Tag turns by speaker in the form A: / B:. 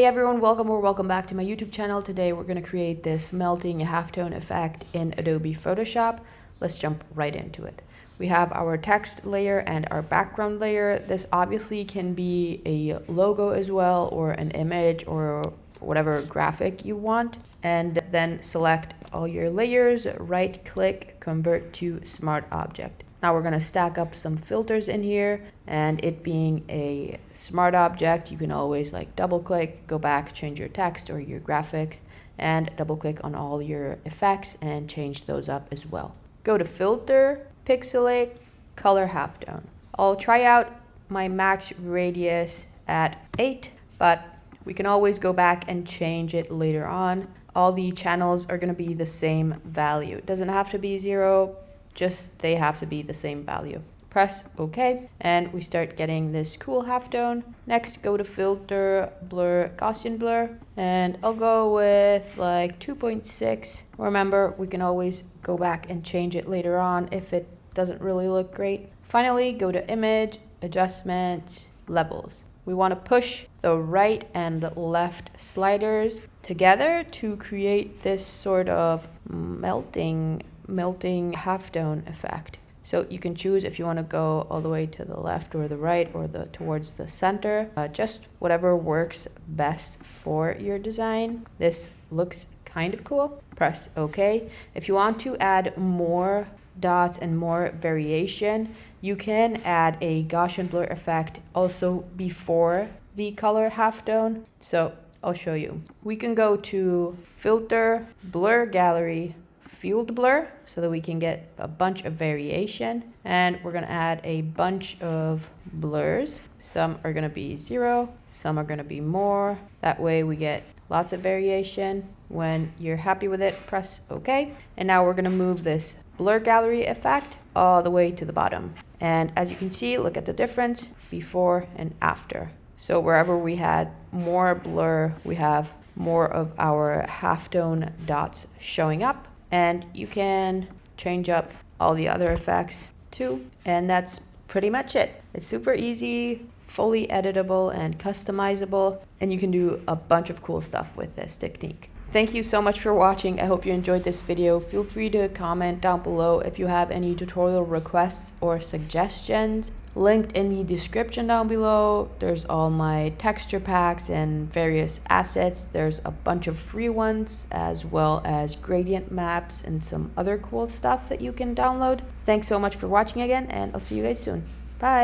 A: Hey everyone, welcome back to my YouTube channel. Today we're going to create this melting halftone effect in Adobe Photoshop. Let's jump right into it. We have our text layer and our background layer. This obviously can be a logo as well, or an image, or whatever graphic you want. And then select all your layers, right click, convert to smart object. Now we're going to stack up some filters in here, and it being a smart object, you can always like double click, go back, change your text or your graphics, and double click on all your effects and change those up as well. Go to filter, pixelate, color halftone. I'll try out my max radius at 8, but we can always go back and change it later on. All the channels are going to be the same value. It doesn't have to be 0. Just they have to be the same value. Press OK, and we start getting this cool halftone. Next, go to filter, blur, Gaussian blur, and I'll go with like 2.6. Remember, we can always go back and change it later on if it doesn't really look great. Finally, go to image, adjustments, levels. We want to push the right and left sliders together to create this sort of melting halftone effect. So you can choose if you want to go all the way to the left or the right or towards the center, just whatever works best for your design. This looks kind of cool. Press OK. If you want to add more dots and more variation, you can add a Gaussian blur effect also before the color halftone. So I'll show you. We can go to filter, blur gallery, field blur, so that we can get a bunch of variation, and we're going to add a bunch of blurs. Some are going to be 0, some are going to be more. That way we get lots of variation. When you're happy with it, press OK. And now we're going to move this blur gallery effect all the way to the bottom, and as you can see, look at the difference before and after. So wherever we had more blur, we have more of our halftone dots showing up. And you can change up all the other effects too. And that's pretty much it. It's super easy, fully editable and customizable. And you can do a bunch of cool stuff with this technique. Thank you so much for watching. I hope you enjoyed this video. Feel free to comment down below if you have any tutorial requests or suggestions. Linked in the description down below, there's all my texture packs and various assets. There's a bunch of free ones, as well as gradient maps and some other cool stuff that you can download. Thanks so much for watching again, and I'll see you guys soon. Bye!